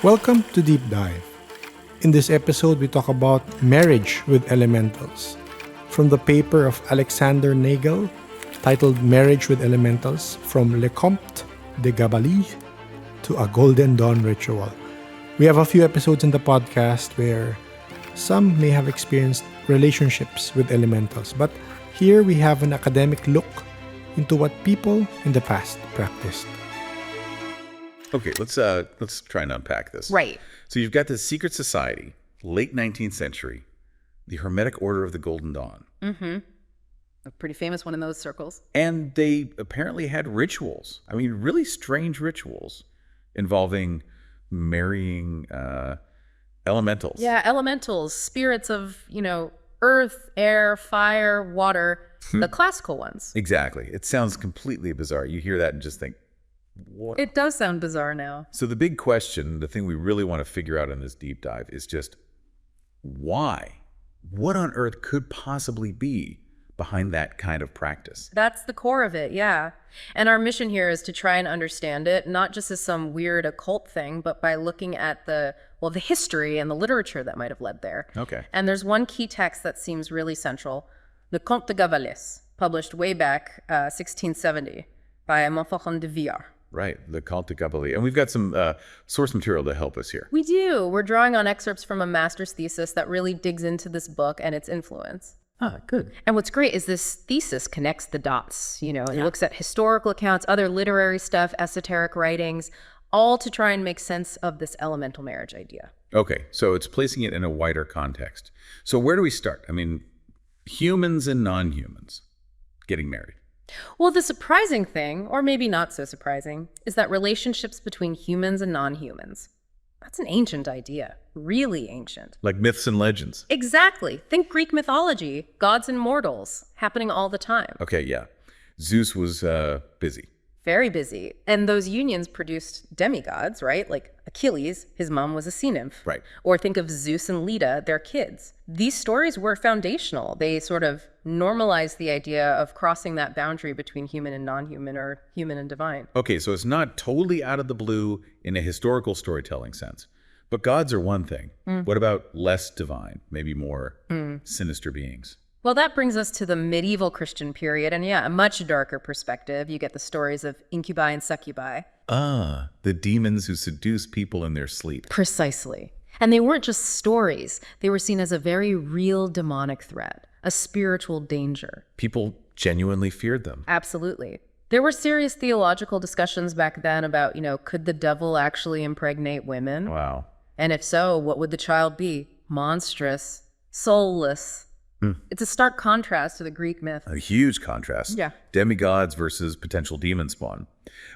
Welcome to Deep Dive. In this episode, we talk about marriage with elementals. From the paper of Alexandra Nagel, titled Marriage with Elementals, from Le Comte de Gabalis to a Golden Dawn Ritual. We have a few episodes in the podcast where some may have experienced relationships with elementals, but here we have an academic look into what people in the past practiced. Okay, let's try and unpack this. Right. So you've got this secret society, late 19th century, the Hermetic Order of the Golden Dawn. Mm-hmm. A pretty famous one in those circles. And they apparently had rituals. I mean, really strange rituals involving marrying elementals. Yeah, elementals, spirits of, earth, air, fire, water, the classical ones. Exactly. It sounds completely bizarre. You hear that and just think, what? It does sound bizarre now. So the big question, the thing we really want to figure out in this deep dive is just why? What on earth could possibly be behind that kind of practice? That's the core of it, yeah. And our mission here is to try and understand it, not just as some weird occult thing, but by looking at the history and the literature that might have led there. Okay. And there's one key text that seems really central, the Comte de Gabalis, published way back 1670 by Montfaucon de Villars. Right, the Comte de Gabalis. And we've got some source material to help us here. We do. We're drawing on excerpts from a master's thesis that really digs into this book and its influence. Ah, good. And what's great is this thesis connects the dots, it looks at historical accounts, other literary stuff, esoteric writings, all to try and make sense of this elemental marriage idea. Okay, so it's placing it in a wider context. So where do we start? I mean, humans and non-humans getting married. Well, the surprising thing, or maybe not so surprising, is that relationships between humans and non-humans, that's an ancient idea, really ancient. Like myths and legends. Exactly. Think Greek mythology, gods and mortals, happening all the time. Okay, yeah. Zeus was busy. Very busy. And those unions produced demigods, right? Like Achilles, his mom was a sea nymph. Right. Or think of Zeus and Leda, their kids. These stories were foundational. They sort of normalized the idea of crossing that boundary between human and non-human, or human and divine. Okay, so it's not totally out of the blue in a historical storytelling sense. But gods are one thing. What about less divine, maybe more sinister beings? Well, that brings us to the medieval Christian period, and yeah, a much darker perspective. You get the stories of incubi and succubi. Ah, the demons who seduce people in their sleep. Precisely. And they weren't just stories. They were seen as a very real demonic threat, a spiritual danger. People genuinely feared them. Absolutely. There were serious theological discussions back then about, could the devil actually impregnate women? Wow. And if so, what would the child be? Monstrous, soulless. It's a stark contrast to the Greek myth. A huge contrast. Yeah. Demigods versus potential demon spawn.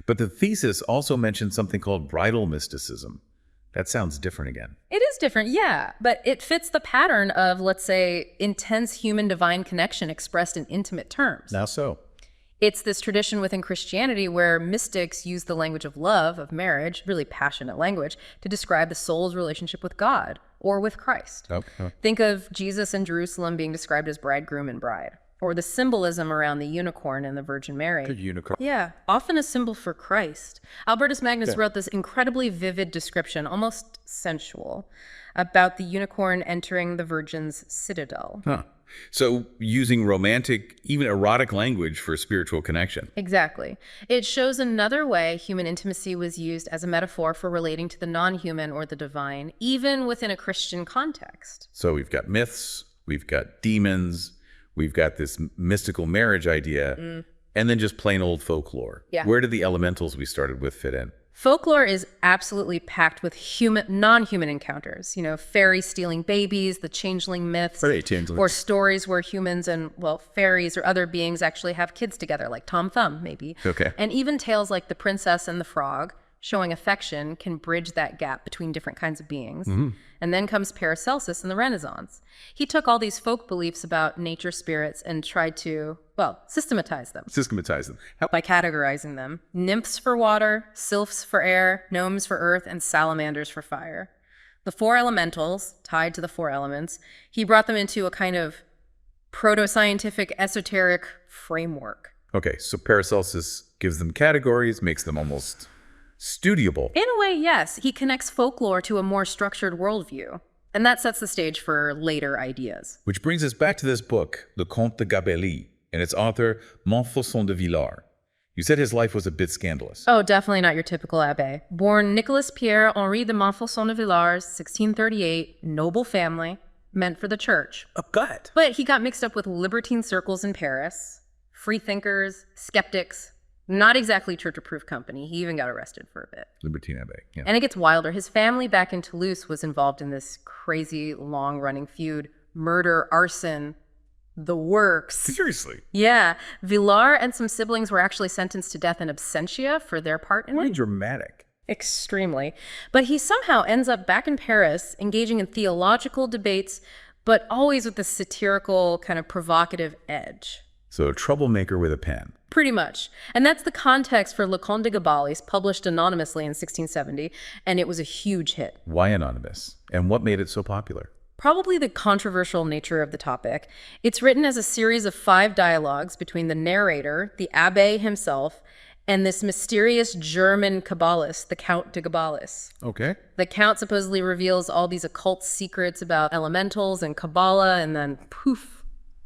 But the thesis also mentioned something called bridal mysticism. That sounds different again. It is different, yeah. But it fits the pattern of, let's say, intense human-divine connection expressed in intimate terms. Now so. It's this tradition within Christianity where mystics use the language of love, of marriage, really passionate language, to describe the soul's relationship with God or with Christ. Okay. Think of Jesus and Jerusalem being described as bridegroom and bride, or the symbolism around the unicorn and the Virgin Mary. The unicorn. Yeah, often a symbol for Christ. Albertus Magnus wrote this incredibly vivid description, almost sensual, about the unicorn entering the Virgin's citadel. Huh. So using romantic, even erotic language for spiritual connection. Exactly. It shows another way human intimacy was used as a metaphor for relating to the non-human or the divine, even within a Christian context. So we've got myths, we've got demons, we've got this mystical marriage idea, and then just plain old folklore. Yeah. Where did the elementals we started with fit in? Folklore is absolutely packed with non-human encounters. Fairies stealing babies, the changeling myths, or stories where humans and, fairies or other beings actually have kids together, like Tom Thumb, maybe. Okay. And even tales like The Princess and the Frog, showing affection, can bridge that gap between different kinds of beings. And then comes Paracelsus in the Renaissance. He took all these folk beliefs about nature spirits and tried to, systematize them. By categorizing them. Nymphs for water, sylphs for air, gnomes for earth, and salamanders for fire. The four elementals, tied to the four elements, he brought them into a kind of proto-scientific, esoteric framework. Okay, so Paracelsus gives them categories, makes them almost Studiable. In a way, yes. He connects folklore to a more structured worldview. And that sets the stage for later ideas. Which brings us back to this book, Le Comte de Gabalis, and its author, Montfaucon de Villars. You said his life was a bit scandalous. Oh, definitely not your typical abbé. Born Nicolas Pierre Henri de Montfaucon de Villars, 1638, noble family, meant for the church. A gut. But he got mixed up with libertine circles in Paris, free thinkers, skeptics. Not exactly church-approved company. He even got arrested for a bit. Libertine abbé, yeah. And it gets wilder. His family back in Toulouse was involved in this crazy, long-running feud. Murder, arson, the works. Seriously? Yeah. Villars and some siblings were actually sentenced to death in absentia for their part in Very it. dramatic. Extremely. But he somehow ends up back in Paris, engaging in theological debates, but always with this satirical, kind of provocative edge. So a troublemaker with a pen. Pretty much. And that's the context for Le Comte de Gabalis, published anonymously in 1670, and it was a huge hit. Why anonymous? And what made it so popular? Probably the controversial nature of the topic. It's written as a series of 5 dialogues between the narrator, the abbé himself, and this mysterious German Kabbalist, the Count de Gabalis. Okay. The Count supposedly reveals all these occult secrets about elementals and Kabbalah, and then poof,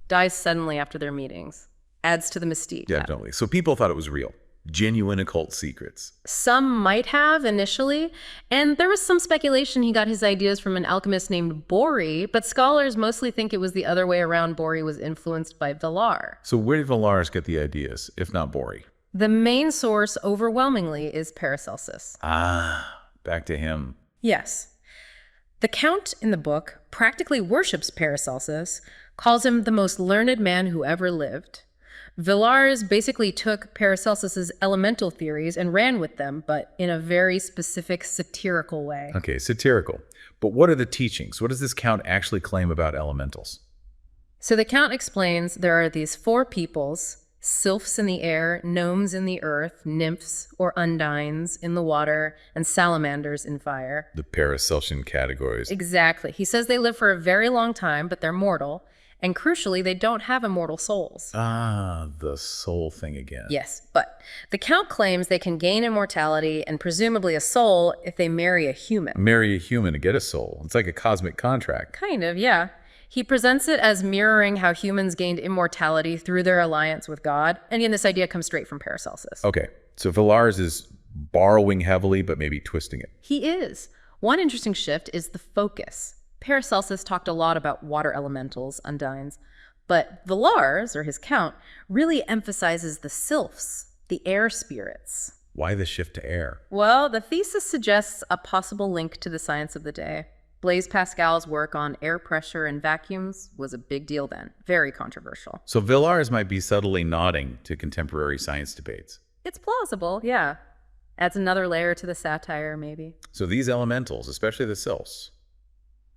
dies suddenly after their meetings. Adds to the mystique. Definitely. So people thought it was real. Genuine occult secrets. Some might have initially, and there was some speculation he got his ideas from an alchemist named Bori, but scholars mostly think it was the other way around. Bori was influenced by Villars. So where did Villars get the ideas, if not Bori? The main source, overwhelmingly, is Paracelsus. Ah, back to him. Yes. The Count in the book practically worships Paracelsus, calls him the most learned man who ever lived. Villars basically took Paracelsus's elemental theories and ran with them, but in a very specific satirical way. Okay, satirical. But what are the teachings? What does this Count actually claim about elementals? So the Count explains there are these 4 peoples, sylphs in the air, gnomes in the earth, nymphs or undines in the water, and salamanders in fire. The Paracelsian categories. Exactly. He says they live for a very long time, but they're mortal. And crucially, they don't have immortal souls. Ah, the soul thing again. Yes, but the Count claims they can gain immortality and presumably a soul if they marry a human. Marry a human to get a soul. It's like a cosmic contract. Kind of, yeah. He presents it as mirroring how humans gained immortality through their alliance with God. And again, this idea comes straight from Paracelsus. Okay, so Villars is borrowing heavily, but maybe twisting it. He is. One interesting shift is the focus. Paracelsus talked a lot about water elementals, undines, but Villars, or his Count, really emphasizes the sylphs, the air spirits. Why the shift to air? Well, the thesis suggests a possible link to the science of the day. Blaise Pascal's work on air pressure and vacuums was a big deal then, very controversial. So Villars might be subtly nodding to contemporary science debates. It's plausible, yeah. Adds another layer to the satire, maybe. So these elementals, especially the sylphs,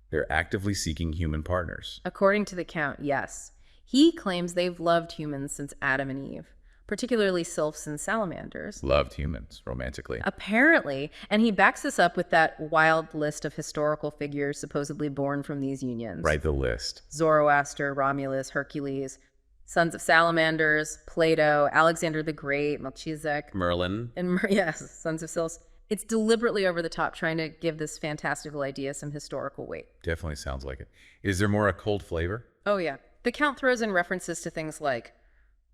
they're actively seeking human partners. According to the Count, yes. He claims they've loved humans since Adam and Eve, particularly sylphs and salamanders. Loved humans, romantically. Apparently, and he backs this up with that wild list of historical figures supposedly born from these unions. Write the list. Zoroaster, Romulus, Hercules, sons of salamanders, Plato, Alexander the Great, Melchizedek. Merlin. And yes, sons of sylphs. It's deliberately over the top, trying to give this fantastical idea some historical weight. Definitely sounds like it. Is there more occult flavor? Oh yeah. The Count throws in references to things like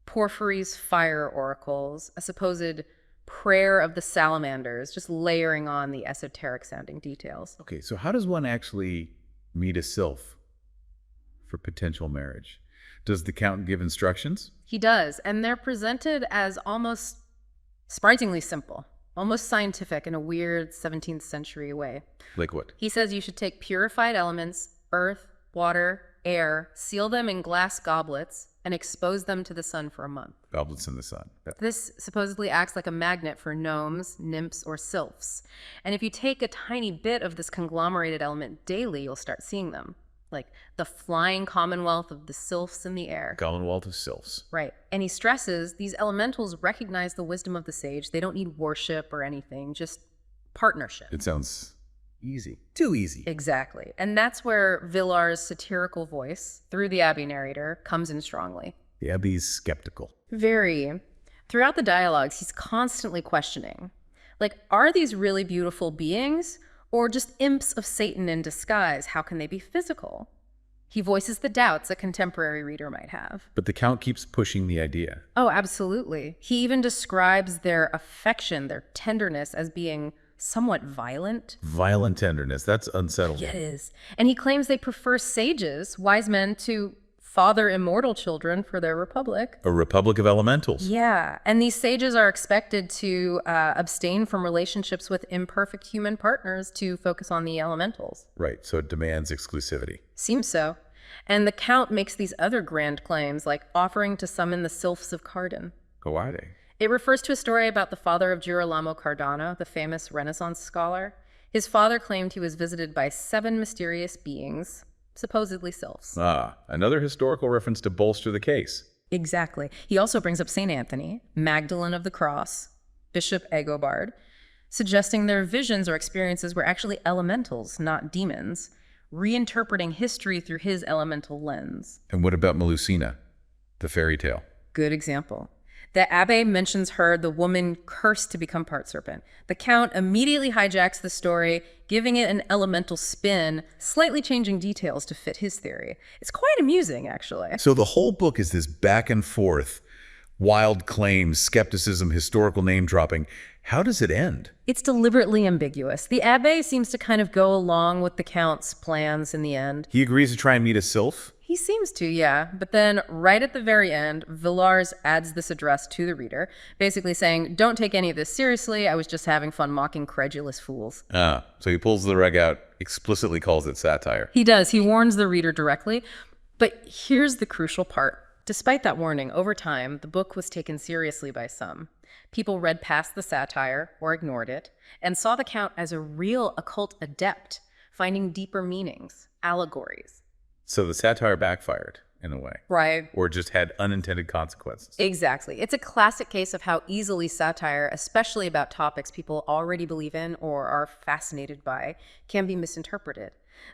Porphyry's fire oracles, a supposed prayer of the salamanders, just layering on the esoteric sounding details. Okay, so how does one actually meet a sylph for potential marriage? Does the Count give instructions? He does, and they're presented as almost surprisingly simple, almost scientific in a weird 17th century way. Like what? He says you should take purified elements, earth, water, air, seal them in glass goblets, and expose them to the sun for a month. Goblets in the sun. Yeah. This supposedly acts like a magnet for gnomes, nymphs, or sylphs. And if you take a tiny bit of this conglomerated element daily, you'll start seeing them. Like the flying commonwealth of the sylphs in the air. Commonwealth of sylphs. Right. And he stresses these elementals recognize the wisdom of the sage. They don't need worship or anything, just partnership. It sounds easy. Too easy. Exactly. And that's where Villars' satirical voice, through the Abbey narrator, comes in strongly. The Abbey's skeptical. Very. Throughout the dialogues, he's constantly questioning. Like, are these really beautiful beings or just imps of Satan in disguise? How can they be physical? He voices the doubts a contemporary reader might have. But the Count keeps pushing the idea. Oh, absolutely. He even describes their affection, their tenderness, as being somewhat violent. Violent tenderness. That's unsettling. It is. And he claims they prefer sages, wise men, to father immortal children for their republic. A republic of elementals. Yeah. And these sages are expected to abstain from relationships with imperfect human partners to focus on the elementals. Right, so it demands exclusivity. Seems so. And the Count makes these other grand claims, like offering to summon the sylphs of Cardan. Go are they? It refers to a story about the father of Girolamo Cardano, the famous Renaissance scholar. His father claimed he was visited by 7 mysterious beings, supposedly sylphs. Ah, another historical reference to bolster the case. Exactly. He also brings up St. Anthony, Magdalene of the Cross, Bishop Agobard, suggesting their visions or experiences were actually elementals, not demons, reinterpreting history through his elemental lens. And what about Melusina, the fairy tale? Good example. The abbé mentions her, the woman cursed to become part serpent. The Count immediately hijacks the story, giving it an elemental spin, slightly changing details to fit his theory. It's quite amusing, actually. So the whole book is this back and forth, wild claims, skepticism, historical name dropping. How does it end? It's deliberately ambiguous. The abbé seems to kind of go along with the Count's plans in the end. He agrees to try and meet a sylph? He seems to, yeah. But then, right at the very end, Villars adds this address to the reader, basically saying, don't take any of this seriously, I was just having fun mocking credulous fools. Ah, so he pulls the rug out, explicitly calls it satire. He does. He warns the reader directly. But here's the crucial part. Despite that warning, over time, the book was taken seriously by some. People read past the satire, or ignored it, and saw the Count as a real occult adept, finding deeper meanings, allegories. So the satire backfired, in a way. Right. Or just had unintended consequences. Exactly. It's a classic case of how easily satire, especially about topics people already believe in or are fascinated by, can be misinterpreted.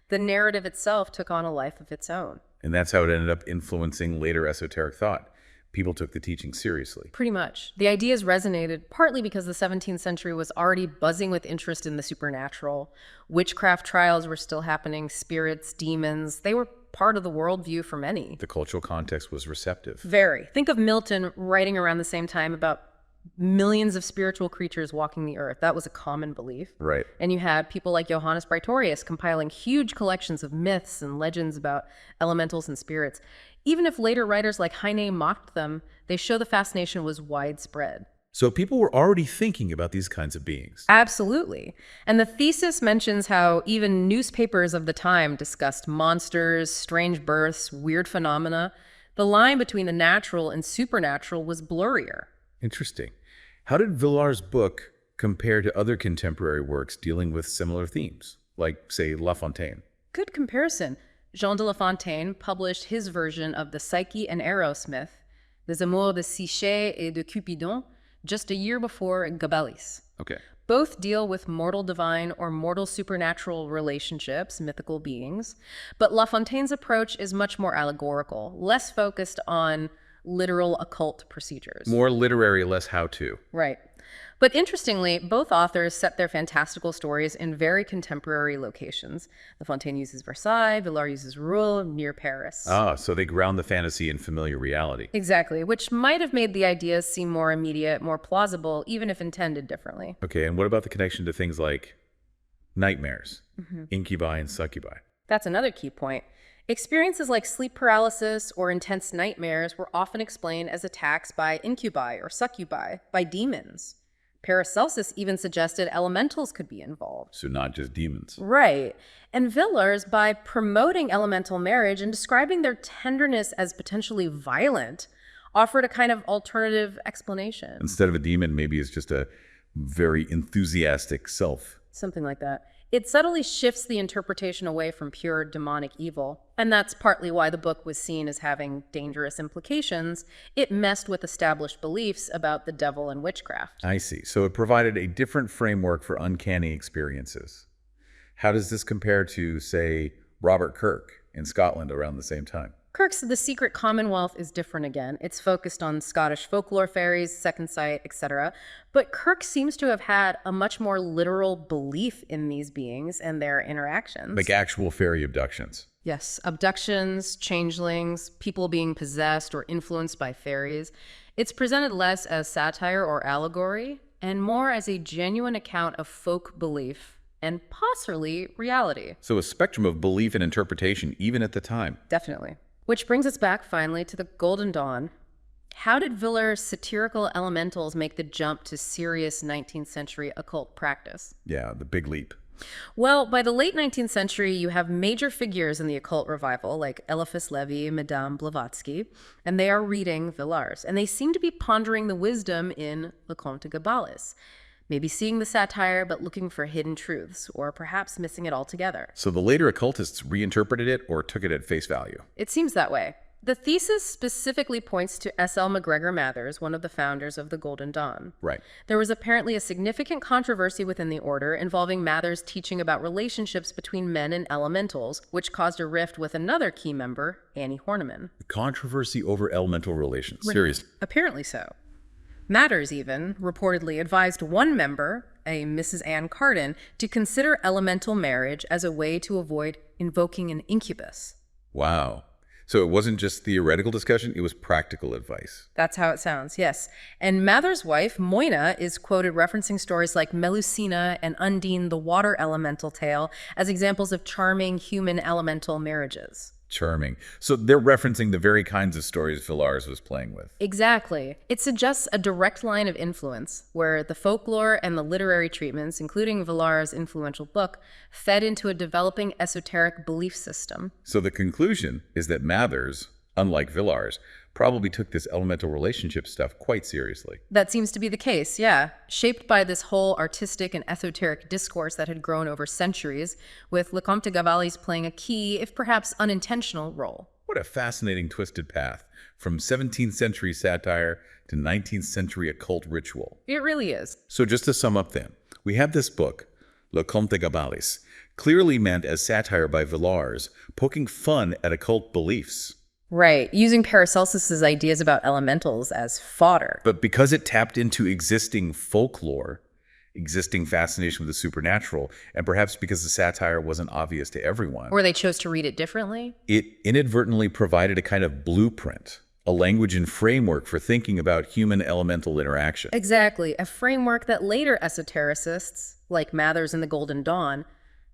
The narrative itself took on a life of its own. And that's how it ended up influencing later esoteric thought. People took the teaching seriously. Pretty much. The ideas resonated partly because the 17th century was already buzzing with interest in the supernatural. Witchcraft trials were still happening, spirits, demons. They were part of the worldview for many. The cultural context was receptive. Very. Think of Milton writing around the same time about millions of spiritual creatures walking the earth. That was a common belief. Right. And you had people like Johannes Praetorius compiling huge collections of myths and legends about elementals and spirits. Even if later writers like Heine mocked them, they show the fascination was widespread. So people were already thinking about these kinds of beings. Absolutely. And the thesis mentions how even newspapers of the time discussed monsters, strange births, weird phenomena. The line between the natural and supernatural was blurrier. Interesting. How did Villars' book compare to other contemporary works dealing with similar themes, like, say, La Fontaine? Good comparison. Jean de La Fontaine published his version of the Psyche and Eros myth, Les Amours de Psyché et de Cupidon, just a year before Gabalis. Okay. Both deal with mortal divine or mortal supernatural relationships, mythical beings, but La Fontaine's approach is much more allegorical, less focused on literal occult procedures. More literary, less how-to. Right. But interestingly, both authors set their fantastical stories in very contemporary locations. La Fontaine uses Versailles, Villars uses Rouen, near Paris. Ah, so they ground the fantasy in familiar reality. Exactly, which might have made the ideas seem more immediate, more plausible, even if intended differently. Okay, and what about the connection to things like nightmares, incubi and succubi? That's another key point. Experiences like sleep paralysis or intense nightmares were often explained as attacks by incubi or succubi, by demons. Paracelsus even suggested elementals could be involved. So not just demons. Right. And Villars, by promoting elemental marriage and describing their tenderness as potentially violent, offered a kind of alternative explanation. Instead of a demon, maybe it's just a very enthusiastic self. Something like that. It subtly shifts the interpretation away from pure demonic evil, and that's partly why the book was seen as having dangerous implications. It messed with established beliefs about the devil and witchcraft. I see. So it provided a different framework for uncanny experiences. How does this compare to, say, Robert Kirk in Scotland around the same time? Kirk's The Secret Commonwealth is different again. It's focused on Scottish folklore, fairies, second sight, etc. But Kirk seems to have had a much more literal belief in these beings and their interactions. Like actual fairy abductions. Yes, abductions, changelings, people being possessed or influenced by fairies. It's presented less as satire or allegory and more as a genuine account of folk belief and possibly reality. So a spectrum of belief and interpretation even at the time. Definitely. Which brings us back finally to the Golden Dawn. How did Villar's satirical elementals make the jump to serious 19th century occult practice? Yeah, the big leap. Well, by the late 19th century, you have major figures in the occult revival like Eliphas Levi, Madame Blavatsky, and they are reading Villars, and they seem to be pondering the wisdom in Le Comte de Gabalis. Maybe seeing the satire, but looking for hidden truths, or perhaps missing it altogether. So the later occultists reinterpreted it or took it at face value. It seems that way. The thesis specifically points to S.L. MacGregor Mathers, one of the founders of the Golden Dawn. Right. There was apparently a significant controversy within the order involving Mathers teaching about relationships between men and elementals, which caused a rift with another key member, Annie Horniman. Controversy over elemental relations. Seriously. Apparently so. Mathers even reportedly advised one member, a Mrs. Ann Carden, to consider elemental marriage as a way to avoid invoking an incubus. Wow. So it wasn't just theoretical discussion, it was practical advice. That's how it sounds, yes. And Mather's wife, Moina, is quoted referencing stories like Melusina and Undine, the water elemental tale, as examples of charming human elemental marriages. Charming. So they're referencing the very kinds of stories Villars was playing with. Exactly. It suggests a direct line of influence, where the folklore and the literary treatments, including Villars' influential book, fed into a developing esoteric belief system. So the conclusion is that Mathers, unlike Villars, probably took this elemental relationship stuff quite seriously. That seems to be the case, yeah. Shaped by this whole artistic and esoteric discourse that had grown over centuries, with Le Comte de Gabalis playing a key, if perhaps unintentional, role. What a fascinating twisted path, from 17th century satire to 19th century occult ritual. It really is. So just to sum up then, we have this book, Le Comte de Gabalis, clearly meant as satire by Villars, poking fun at occult beliefs. Right, using Paracelsus's ideas about elementals as fodder. But because it tapped into existing folklore, existing fascination with the supernatural, and perhaps because the satire wasn't obvious to everyone, Or they chose to read it differently. it inadvertently provided a kind of blueprint, a language and framework for thinking about human elemental interaction. Exactly, a framework that later esotericists, like Mathers in the Golden Dawn,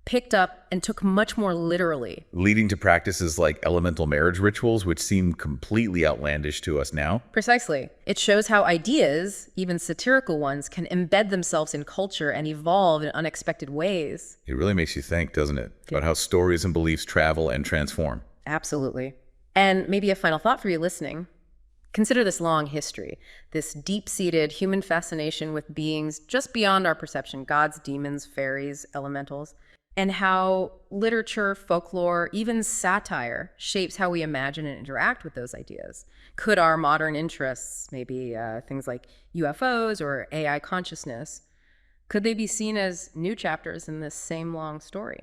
picked up and took much more literally. Leading to practices like elemental marriage rituals, which seem completely outlandish to us now. Precisely. It shows how ideas, even satirical ones, can embed themselves in culture and evolve in unexpected ways. It really makes you think, doesn't it? About how stories and beliefs travel and transform. Absolutely. And maybe a final thought for you listening. Consider this long history, this deep-seated human fascination with beings just beyond our perception, gods, demons, fairies, elementals, and how literature, folklore, even satire shapes how we imagine and interact with those ideas. Could our modern interests, maybe things like UFOs or AI consciousness, could they be seen as new chapters in this same long story?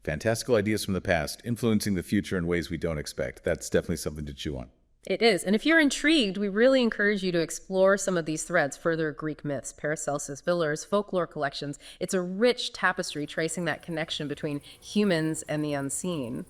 Fantastical ideas from the past, influencing the future in ways we don't expect. That's definitely something to chew on. It is. And if you're intrigued, we really encourage you to explore some of these threads, further Greek myths, Paracelsus, Villars, folklore collections. It's a rich tapestry tracing that connection between humans and the unseen.